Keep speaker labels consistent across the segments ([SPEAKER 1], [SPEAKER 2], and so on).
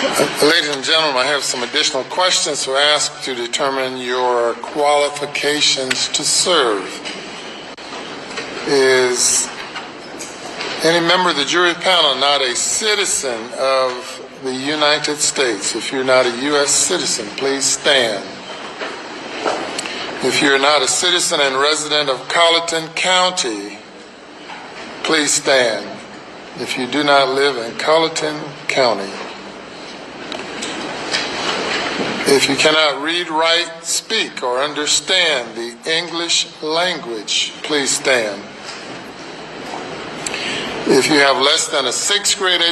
[SPEAKER 1] Ladies and gentlemen, I have some additional questions to ask to determine your qualifications to serve. Is any member of the jury panel not a citizen of the United States? If you're not a U.S. citizen, please stand. If you're not a citizen and resident of Colleton County, please stand. If you do not live in Colleton County. If you cannot read, write, speak, or understand the English language, please stand. If you have less than a 6th grade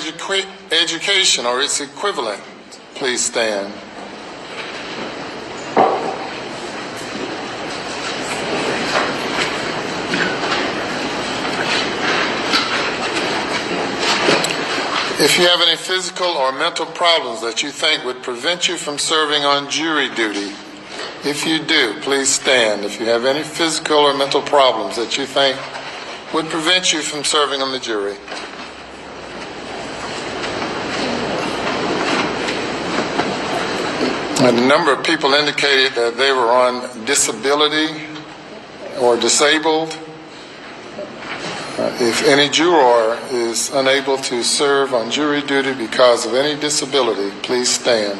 [SPEAKER 1] education or its equivalent, please stand. If you have any physical or mental problems that you think would prevent you from serving on jury duty, if you do, please stand. If you have any physical or mental problems that you think would prevent you from serving on the jury. A number of people indicated that they were on disability or disabled. If any juror is unable to serve on jury duty because of any disability, please stand.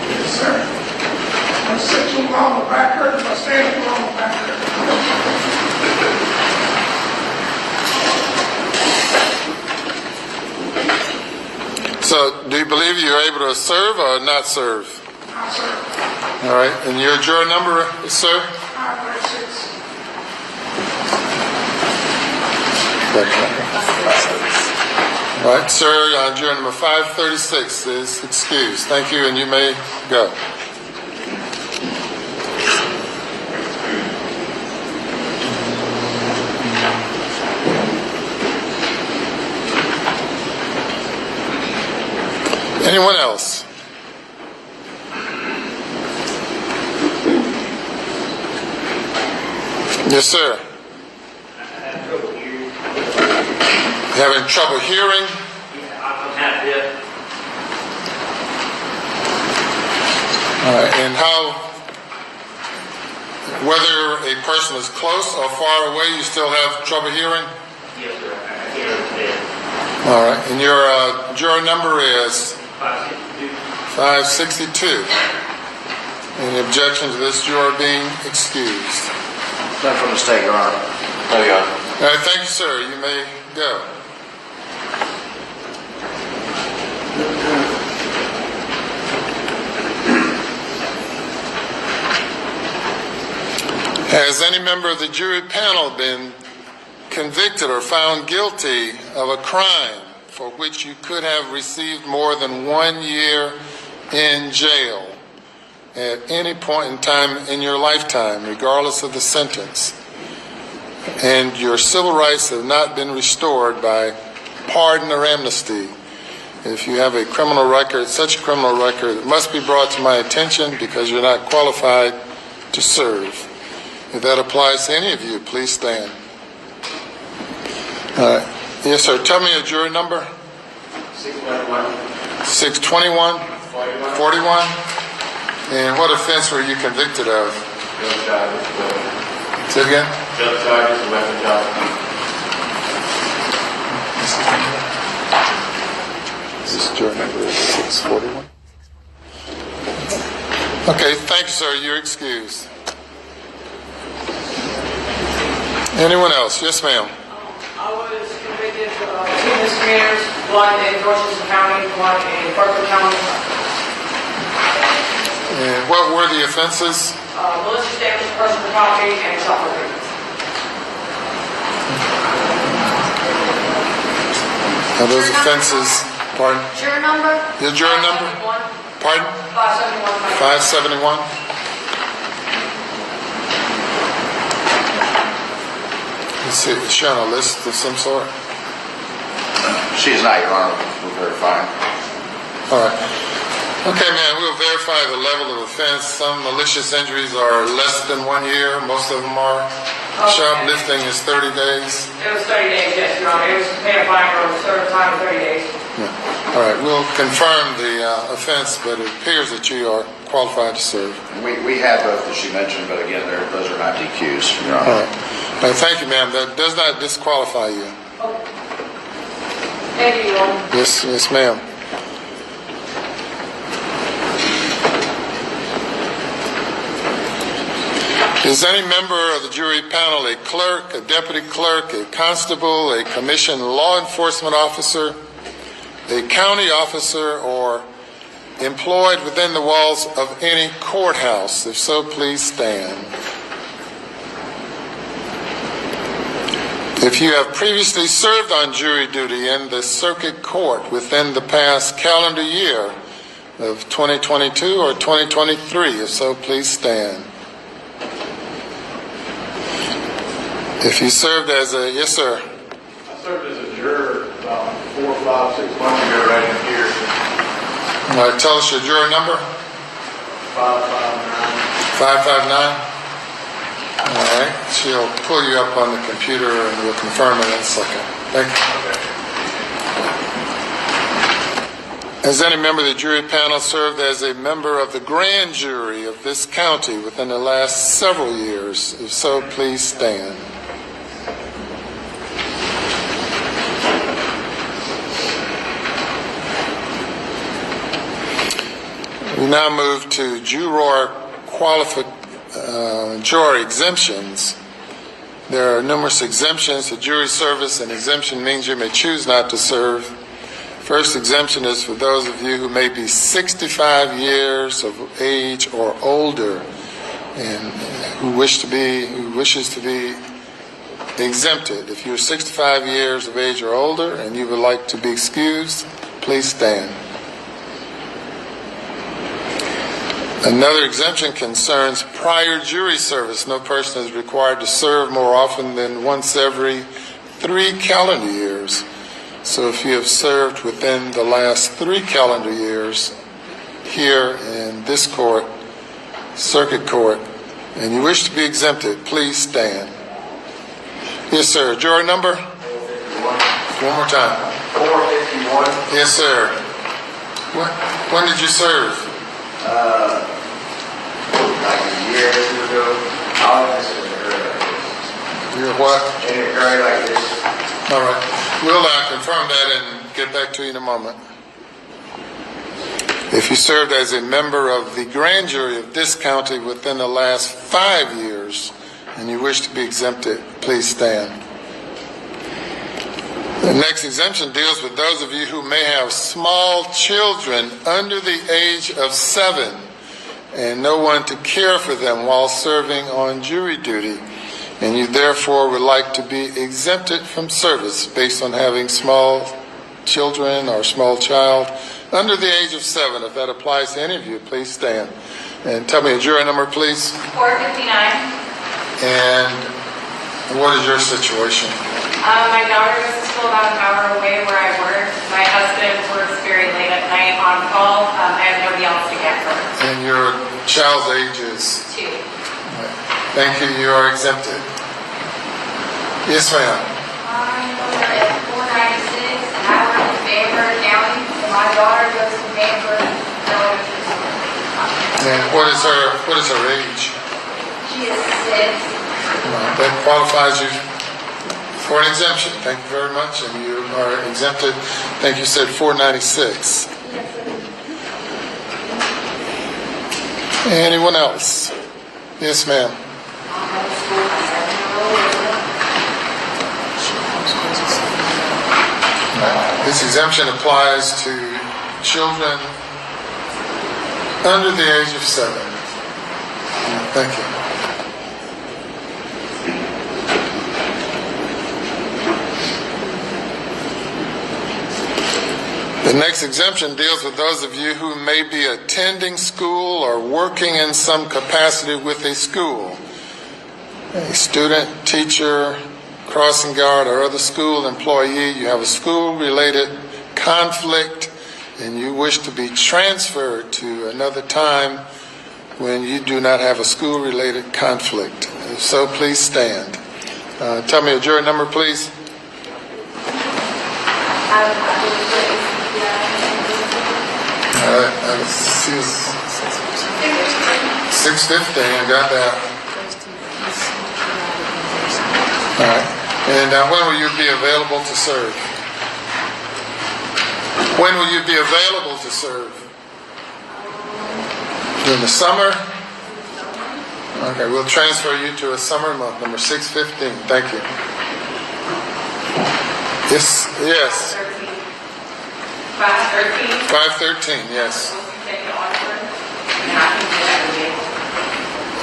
[SPEAKER 2] Yes, sir. I'm sitting too long on the back curtain. I'm standing too long on the back curtain.
[SPEAKER 1] So, do you believe you're able to serve or not serve?
[SPEAKER 2] Not serve.
[SPEAKER 1] All right. And your juror number, sir?
[SPEAKER 2] 536.
[SPEAKER 1] All right, sir, juror number 536 is excused. Thank you, and you may go. Anyone else? Yes, sir. Having trouble hearing?
[SPEAKER 3] Yeah, I'm half deaf.
[SPEAKER 1] All right, and how, whether a person is close or far away, you still have trouble hearing?
[SPEAKER 3] Yes, sir. I can't understand.
[SPEAKER 1] All right, and your juror number is?
[SPEAKER 3] 562.
[SPEAKER 1] 562. Any objection to this juror being excused?
[SPEAKER 4] None from the state, Your Honor.
[SPEAKER 3] No, Your Honor.
[SPEAKER 1] All right, thank you, sir. You may go. Has any member of the jury panel been convicted or found guilty of a crime for which you could have received more than 1 year in jail at any point in time in your lifetime, regardless of the sentence, and your civil rights have not been restored by pardon or amnesty? If you have a criminal record, such a criminal record, it must be brought to my attention because you're not qualified to serve. If that applies to any of you, please stand. Yes, sir. Tell me your jury number.
[SPEAKER 4] 621.
[SPEAKER 1] 621? 41? And what offense were you convicted of?
[SPEAKER 4] Drug charges.
[SPEAKER 1] Say it again?
[SPEAKER 4] Drug charges and weapon charges.
[SPEAKER 1] This jury number is 641. Okay, thank you, sir. You're excused. Anyone else? Yes, ma'am.
[SPEAKER 5] I was convicted of 2 misdemeanors, one in Dorchester County, one in Berkeley County.
[SPEAKER 1] And what were the offenses?
[SPEAKER 5] Malicious damage to personal property and self-defense.
[SPEAKER 1] Are those offenses, pardon?
[SPEAKER 6] Juror number?
[SPEAKER 1] Your juror number? Pardon?
[SPEAKER 5] 571.
[SPEAKER 1] 571? Let's see, is she on a list of some sort?
[SPEAKER 4] She is not, Your Honor. We'll verify.
[SPEAKER 1] All right. Okay, ma'am, we'll verify the level of offense. Some malicious injuries are less than 1 year. Most of them are. Shoplifting is 30 days?
[SPEAKER 5] It was 30 days, yes, Your Honor. It was made a fine or served time of 30 days.
[SPEAKER 1] Yeah. All right, we'll confirm the offense, but it appears that you are qualified to serve.
[SPEAKER 4] We had both that she mentioned, but again, those are not DQs, Your
[SPEAKER 1] All
[SPEAKER 4] Honor.
[SPEAKER 1] right. Thank you, ma'am. That does not disqualify you.
[SPEAKER 5] Thank you, Your Honor.
[SPEAKER 1] Yes, ma'am. Is any member of the jury panel a clerk, a deputy clerk, a constable, a commissioned law enforcement officer, a county officer, or employed within the walls of any courthouse? If so, please stand. If you have previously served on jury duty in the circuit court within the past calendar year of 2022 or 2023, if so, please stand. If you served as a, yes, sir.
[SPEAKER 6] I served as a juror about 4, 5, 6 months ago right in here.
[SPEAKER 1] All right, tell us your juror number.
[SPEAKER 6] 559.
[SPEAKER 1] 559. All right, she'll pull you up on the computer and we'll confirm it in a second. Thank you. Has any member of the jury panel served as a member of the grand jury of this county within the last several years? If so, please stand. We now move to juror exemptions. There are numerous exemptions to jury service. An exemption means you may choose not to serve. First exemption is for those of you who may be 65 years of age or older and who wishes to be exempted. If you're 65 years of age or older and you would like to be excused, please stand. Another exemption concerns prior jury service. No person is required to serve more often than once every 3 calendar years. So if you have served within the last 3 calendar years here in this court, circuit court, and you wish to be exempted, please stand. Yes, sir. Juror number? 451. One more time.
[SPEAKER 6] 451.
[SPEAKER 1] Yes, sir. When did you serve?
[SPEAKER 6] Like a year or 2 ago. I was just in a hurry like this.
[SPEAKER 1] You're what?
[SPEAKER 6] In a hurry like this.
[SPEAKER 1] All right. We'll confirm that and get back to you in a moment. If you served as a member of the grand jury of this county within the last 5 years and you wish to be exempted, please stand. The next exemption deals with those of you who may have small children under the age of 7 and no one to care for them while serving on jury duty, and you therefore would like to be exempted from service based on having small children or small child under the age of 7. If that applies to any of you, please stand. And tell me a juror number, please.
[SPEAKER 7] 459.
[SPEAKER 1] And what is your situation?
[SPEAKER 7] My daughter goes to school about an hour away where I work. My husband works very late at night on call. I have nobody else to get her.
[SPEAKER 1] And your child's age is?
[SPEAKER 7] 2.
[SPEAKER 1] Thank you. You are exempted. Yes, ma'am.
[SPEAKER 7] My mother is 496, and I work in Bainbridge County. And my daughter goes to Bainbridge Elementary School.
[SPEAKER 1] And what is her age?
[SPEAKER 7] She is 6.
[SPEAKER 1] That qualifies you for an exemption. Thank you very much. And you are exempted. Thank you. Said 496. Anyone else? Yes, ma'am. This exemption applies to children under the age of 7. Thank you. The next exemption deals with those of you who may be attending school or working in some capacity with a school. A student, teacher, crossing guard, or other school employee, you have a school-related conflict and you wish to be transferred to another time when you do not have a school-related conflict. If so, please stand. Tell me a jury number, please. 615, I got that. All right. And when will you be available to serve? When will you be available to serve? During the summer? Okay, we'll transfer you to a summer month, number 615. Thank you. Yes.
[SPEAKER 5] 513.
[SPEAKER 1] 513, yes.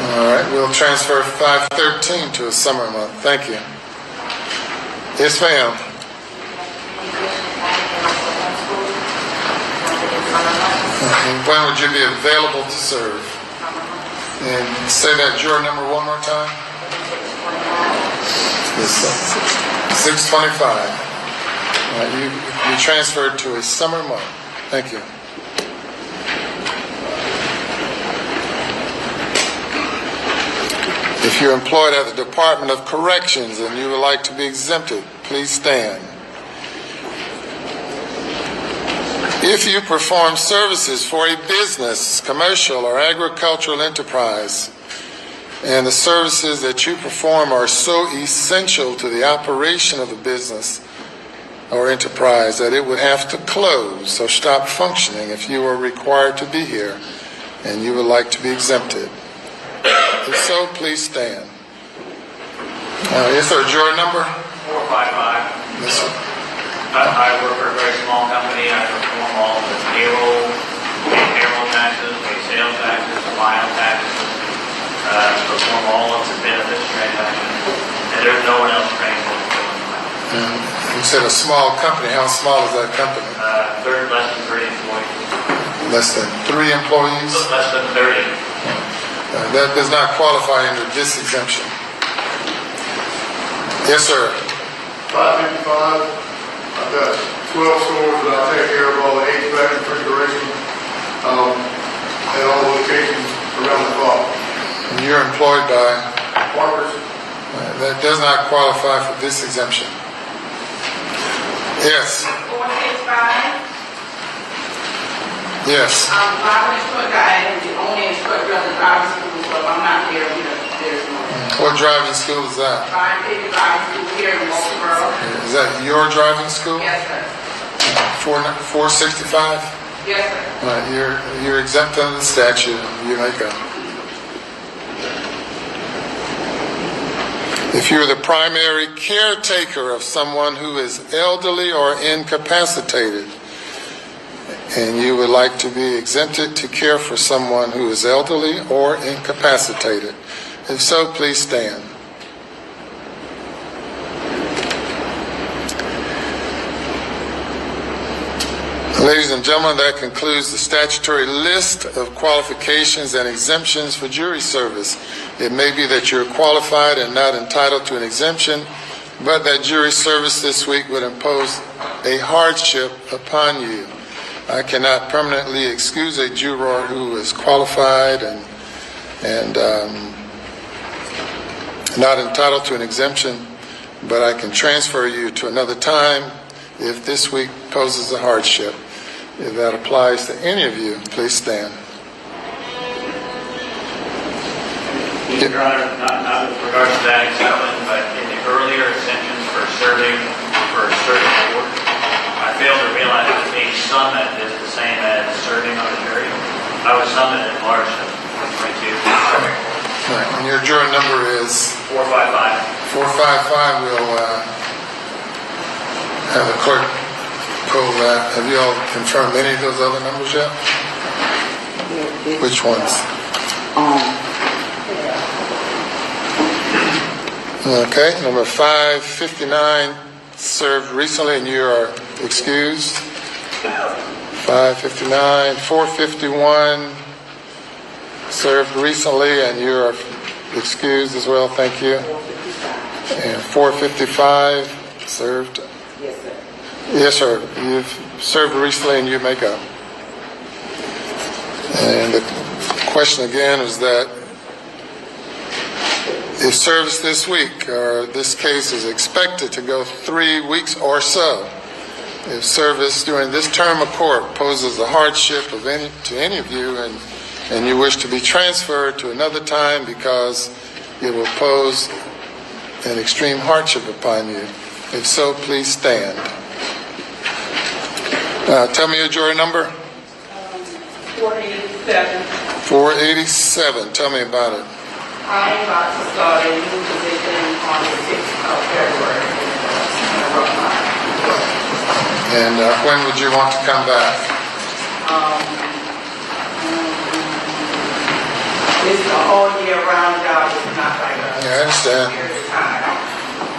[SPEAKER 1] All right, we'll transfer 513 to a summer month. Thank you. Yes, ma'am. When would you be available to serve? And say that juror number one more time. 625. You transferred to a summer month. Thank you. If you're employed at the Department of Corrections and you would like to be exempted, please stand. If you perform services for a business, commercial, or agricultural enterprise, and the services that you perform are so essential to the operation of the business or enterprise that it would have to close or stop functioning if you were required to be here and you would like to be exempted. If so, please stand. Yes, sir. Juror number?
[SPEAKER 3] 455.
[SPEAKER 1] Yes, sir.
[SPEAKER 3] I work for a very small company. I perform all the payroll, pay payroll taxes, pay sales taxes, file taxes, perform all of the benefits transactions, and there's no one else trained for it.
[SPEAKER 1] You said a small company. How small is that company?
[SPEAKER 3] Less than 30 employees.
[SPEAKER 1] Less than 3 employees?
[SPEAKER 3] Less than 30.
[SPEAKER 1] That does not qualify under this exemption. Yes, sir.
[SPEAKER 2] 555, I've got 12 stores that I take care of all the HVAC and refrigeration at all locations around the clock.
[SPEAKER 1] And you're employed by?
[SPEAKER 2] Parkers,
[SPEAKER 1] That does not qualify for this exemption. Yes.
[SPEAKER 5] 465.
[SPEAKER 1] Yes.
[SPEAKER 5] My instructor, I am the only instructor of the driving school, so if I'm not there, there's no.
[SPEAKER 1] What driving school is that?
[SPEAKER 5] Driving school here in Walterboro.
[SPEAKER 1] Is that your driving school?
[SPEAKER 5] Yes, sir.
[SPEAKER 1] 465?
[SPEAKER 5] Yes, sir.
[SPEAKER 1] You're exempt under the statute. You may go. If you're the primary caretaker of someone who is elderly or incapacitated, and you would like to be exempted to care for someone who is elderly or incapacitated, if so, please stand. Ladies and gentlemen, that concludes the statutory list of qualifications and exemptions for jury service. It may be that you're qualified and not entitled to an exemption, but that jury service this week would impose a hardship upon you. I cannot permanently excuse a juror who is qualified and not entitled to an exemption, but I can transfer you to another time if this week poses a hardship. If that applies to any of you, please stand.
[SPEAKER 3] Your Honor, not with regards to that exemption, but in the earlier exemptions for serving for a certain court, I failed to realize that being summoned is the same as serving on the jury. I was summoned at large in 2022.
[SPEAKER 1] Right. And your juror number is?
[SPEAKER 3] 455.
[SPEAKER 1] 455. We'll have the clerk pull that. Have you all confirmed any of those other numbers yet? Which ones? Okay, number 559 served recently and you are excused. 559, 451 served recently and you are excused as well, thank you. And 455 served. Yes, sir. You've served recently and you may go. And the question again is that If service this week or this case is expected to go 3 weeks or so, if service during this term of court poses a hardship to any of you and you wish to be transferred to another time because it will pose an extreme hardship upon you, if so, please stand. Tell me your jury number.
[SPEAKER 5] 487.
[SPEAKER 1] 487. Tell me about it.
[SPEAKER 5] I am about to start a new position on the 6th of February.
[SPEAKER 1] And when would you want to come back?
[SPEAKER 5] It's a whole year round job. It's not like a
[SPEAKER 1] Yeah, I understand.
[SPEAKER 5] period of time.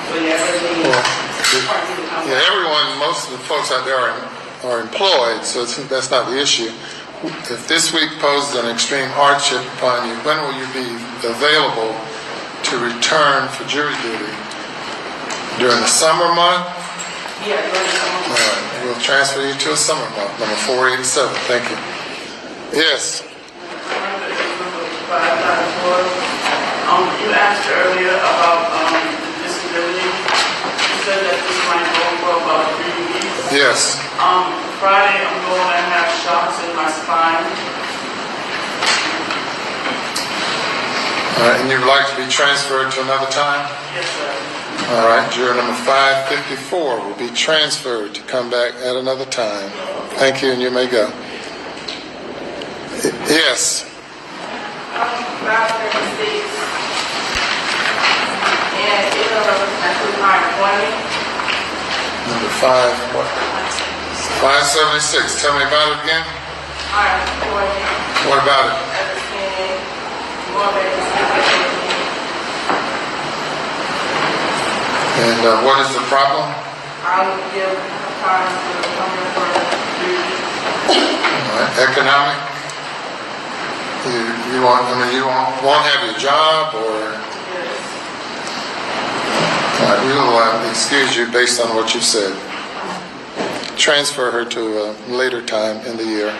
[SPEAKER 5] Whenever they want you to come
[SPEAKER 1] Yeah,
[SPEAKER 5] back.
[SPEAKER 1] everyone, most of the folks out there are employed, so that's not the issue. If this week poses an extreme hardship upon you, when will you be available to return for jury duty? During the summer month?
[SPEAKER 5] Yeah, during the summer.
[SPEAKER 1] All right, we'll transfer you to a summer month, number 487. Thank you. Yes.
[SPEAKER 8] You asked earlier about disability. You said that this might go for about 3 weeks.
[SPEAKER 1] Yes.
[SPEAKER 8] Friday, I'm going to have shocks in my spine.
[SPEAKER 1] All right, and you'd like to be transferred to another time?
[SPEAKER 8] Yes, sir.
[SPEAKER 1] All right, juror number 554 will be transferred to come back at another time. Thank you, and you may go. Yes.
[SPEAKER 5] 536. And that's with my appointment.
[SPEAKER 1] Number 576. Tell me about it again.
[SPEAKER 5] I'm appointed.
[SPEAKER 1] What about it? And what is the problem?
[SPEAKER 5] I will give time to come in for
[SPEAKER 1] All right. Economic? You won't have your job, or? All right, we will excuse you based on what you said. Transfer her to a later time in the year.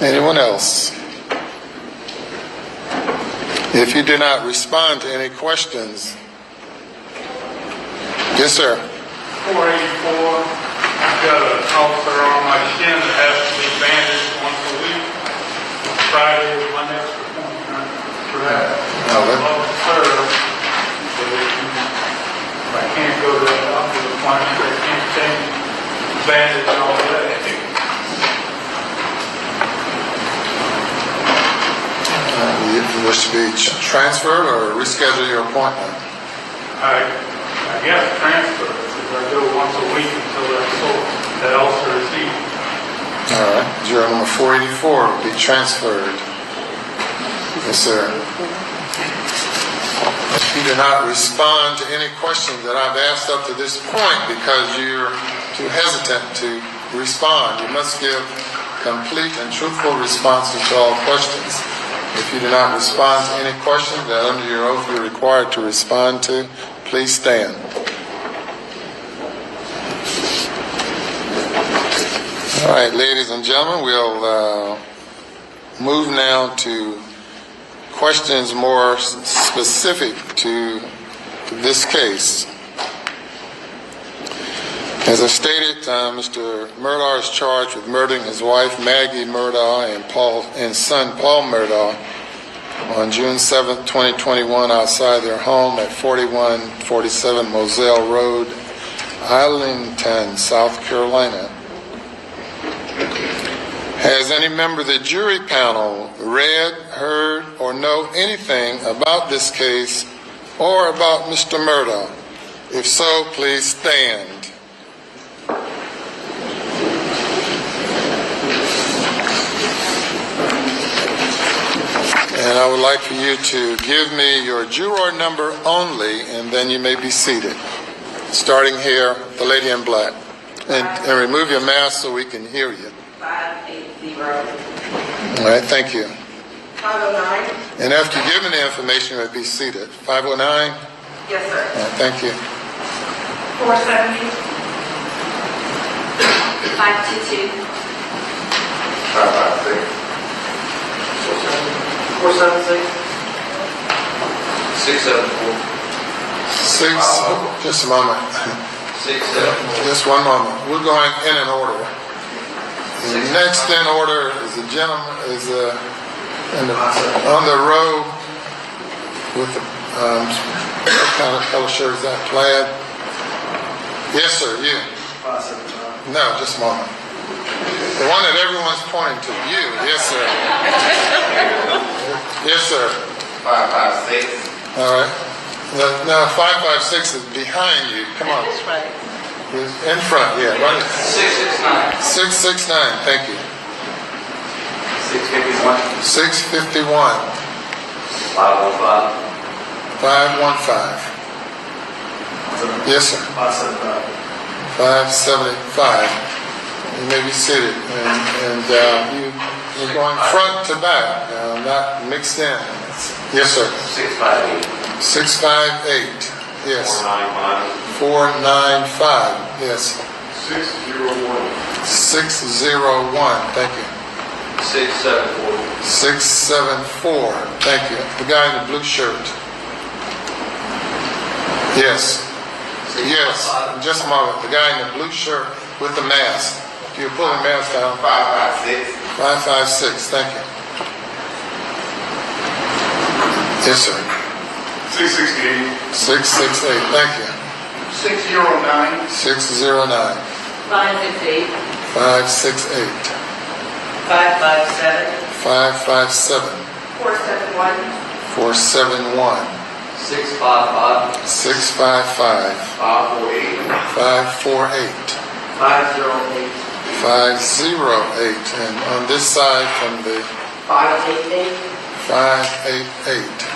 [SPEAKER 1] Anyone else? If you do not respond to any questions. Yes, sir.
[SPEAKER 2] 484, I've got an ulcer on my shin that has to be bandaged once a week. Friday is my next appointment for that.
[SPEAKER 1] Oh, that-
[SPEAKER 2] I'll serve, but if I can't go to that doctor's appointment, they can't change bandage all day.
[SPEAKER 1] You wish to be transferred or reschedule your appointment?
[SPEAKER 2] I guess transfer, because I go once a week until that ulcer is healed.
[SPEAKER 1] All right. Juror number 484 will be transferred. Yes, sir. If you do not respond to any questions that I've asked up to this point because you're too hesitant to respond, you must give complete and truthful responses to all questions. If you do not respond to any questions that under your oath you're required to respond to, please stand. All right, ladies and gentlemen, we'll move now to questions more specific to this case. As I stated, Mr. Murdaugh is charged with murdering his wife, Maggie Murdaugh, and son, Paul Murdaugh, on June 7, 2021, outside their home at 4147 Moselle Road, Arlington, South Carolina. Has any member of the jury panel read, heard, or know anything about this case or about Mr. Murdaugh? If so, please stand. And I would like for you to give me your juror number only, and then you may be seated. Starting here, the lady in black. And remove your mask so we can hear you.
[SPEAKER 5] 580.
[SPEAKER 1] All right, thank you.
[SPEAKER 5] 509.
[SPEAKER 1] And after you give me the information, you may be seated. 509?
[SPEAKER 5] Yes, sir.
[SPEAKER 1] All right, thank you.
[SPEAKER 5] 470.
[SPEAKER 7] 522.
[SPEAKER 6] 556. 476. 617. 674.
[SPEAKER 1] Just a moment.
[SPEAKER 6] 674.
[SPEAKER 1] Just one moment. We're going in an order. The next in order is the gentleman on the row with the what kind of color shirt is that? Plaid? Yes, sir. You.
[SPEAKER 2] 575.
[SPEAKER 1] No, just a moment. The one that everyone's pointing to. You. Yes, sir. Yes, sir.
[SPEAKER 6] 556.
[SPEAKER 1] All right. No, 556 is behind you. Come on.
[SPEAKER 9] That's right.
[SPEAKER 1] In front, yeah. Right.
[SPEAKER 6] 669.
[SPEAKER 1] 669. Thank you.
[SPEAKER 6] 651.
[SPEAKER 1] 651.
[SPEAKER 6] 515.
[SPEAKER 1] 515. Yes, sir.
[SPEAKER 2] 575.
[SPEAKER 1] 575. You may be seated, and you're going front to back, not mixed in. Yes, sir.
[SPEAKER 6] 658.
[SPEAKER 1] 658. Yes.
[SPEAKER 6] 495.
[SPEAKER 1] 495. Yes.
[SPEAKER 2] 601.
[SPEAKER 1] 601. Thank you.
[SPEAKER 6] 674.
[SPEAKER 1] 674. Thank you. The guy in the blue shirt. Yes. Yes. Just a moment. The guy in the blue shirt with the mask. If you pull the mask down.
[SPEAKER 6] 556.
[SPEAKER 1] 556. Thank you. Yes, sir.
[SPEAKER 2] 668.
[SPEAKER 1] 668. Thank you.
[SPEAKER 2] 609.
[SPEAKER 1] 609.
[SPEAKER 9] 568.
[SPEAKER 1] 568.
[SPEAKER 9] 557.
[SPEAKER 1] 557.
[SPEAKER 5] 471.
[SPEAKER 1] 471.
[SPEAKER 6] 655.
[SPEAKER 1] 655.
[SPEAKER 6] 548.
[SPEAKER 1] 548.
[SPEAKER 8] 508.
[SPEAKER 1] 508. And on this side from the
[SPEAKER 8] 588.
[SPEAKER 1] 588.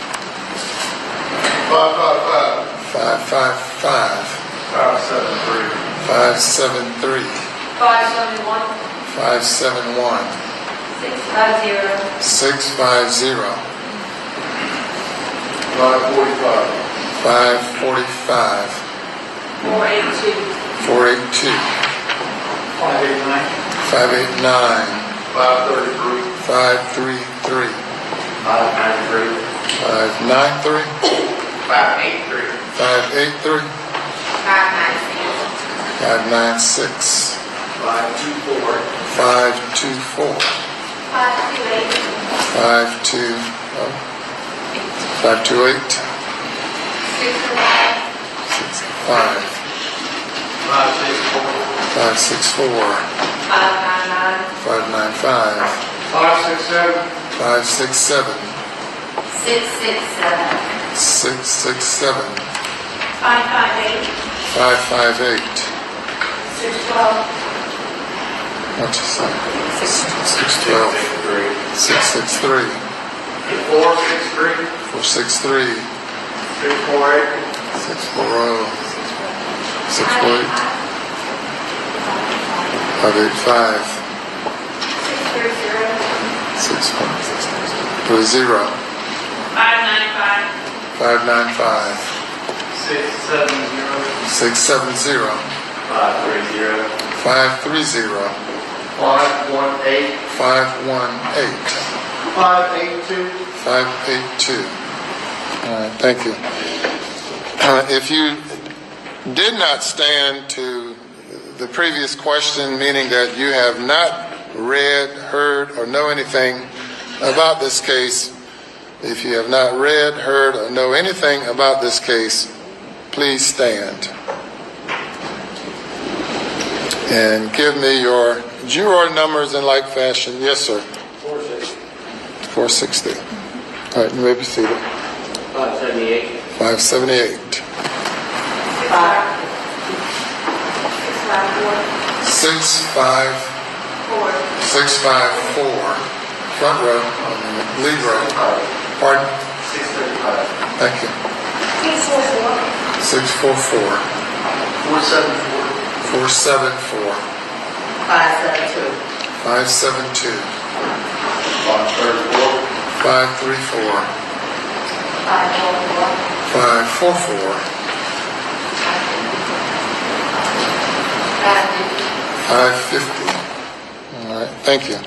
[SPEAKER 2] 555.
[SPEAKER 1] 555.
[SPEAKER 2] 573.
[SPEAKER 1] 573.
[SPEAKER 5] 571.
[SPEAKER 1] 571.
[SPEAKER 5] 650.
[SPEAKER 1] 650.
[SPEAKER 2] 545.
[SPEAKER 1] 545.
[SPEAKER 5] 482.
[SPEAKER 1] 482.
[SPEAKER 8] 589.
[SPEAKER 1] 589.
[SPEAKER 2] 533.
[SPEAKER 1] 533.
[SPEAKER 6] 593.
[SPEAKER 1] 593.
[SPEAKER 6] 583.
[SPEAKER 1] 583.
[SPEAKER 5] 596.
[SPEAKER 1] 596.
[SPEAKER 6] 524.
[SPEAKER 1] 524.
[SPEAKER 5] 528.
[SPEAKER 1] 528.
[SPEAKER 5] 605.
[SPEAKER 1] 65.
[SPEAKER 6] 564.
[SPEAKER 1] 564.
[SPEAKER 5] 599.
[SPEAKER 1] 595.
[SPEAKER 2] 567.
[SPEAKER 1] 567.
[SPEAKER 5] 667.
[SPEAKER 1] 667.
[SPEAKER 5] 558.
[SPEAKER 1] 558.
[SPEAKER 5] 612.
[SPEAKER 1] What's it say? 612. 663.
[SPEAKER 6] 463.
[SPEAKER 1] 463.
[SPEAKER 2] 648.
[SPEAKER 1] 640. 648. 585.
[SPEAKER 5] 630.
[SPEAKER 1] 630.
[SPEAKER 5] 595.
[SPEAKER 1] 595.
[SPEAKER 6] 670.
[SPEAKER 1] 670.
[SPEAKER 6] 530.
[SPEAKER 1] 530.
[SPEAKER 6] 518.
[SPEAKER 1] 518.
[SPEAKER 2] 582.
[SPEAKER 1] 582. All right, thank you. If you did not stand to the previous question, meaning that you have not read, heard, or know anything about this case, if you have not read, heard, or know anything about this case, please stand. And give me your juror numbers in like fashion. Yes, sir. 460. All right, you may be seated.
[SPEAKER 6] 578.
[SPEAKER 1] 578.
[SPEAKER 5] 654.
[SPEAKER 1] 654. Front row, lead row. Pardon?
[SPEAKER 6] 635.
[SPEAKER 1] Thank you.
[SPEAKER 5] 644.
[SPEAKER 1] 644.
[SPEAKER 8] 474.
[SPEAKER 1] 474.
[SPEAKER 9] 572.
[SPEAKER 1] 572.
[SPEAKER 6] 534.
[SPEAKER 1] 534.
[SPEAKER 5] 544.
[SPEAKER 1] 544.
[SPEAKER 5] 550.
[SPEAKER 1] 550. All right, thank you.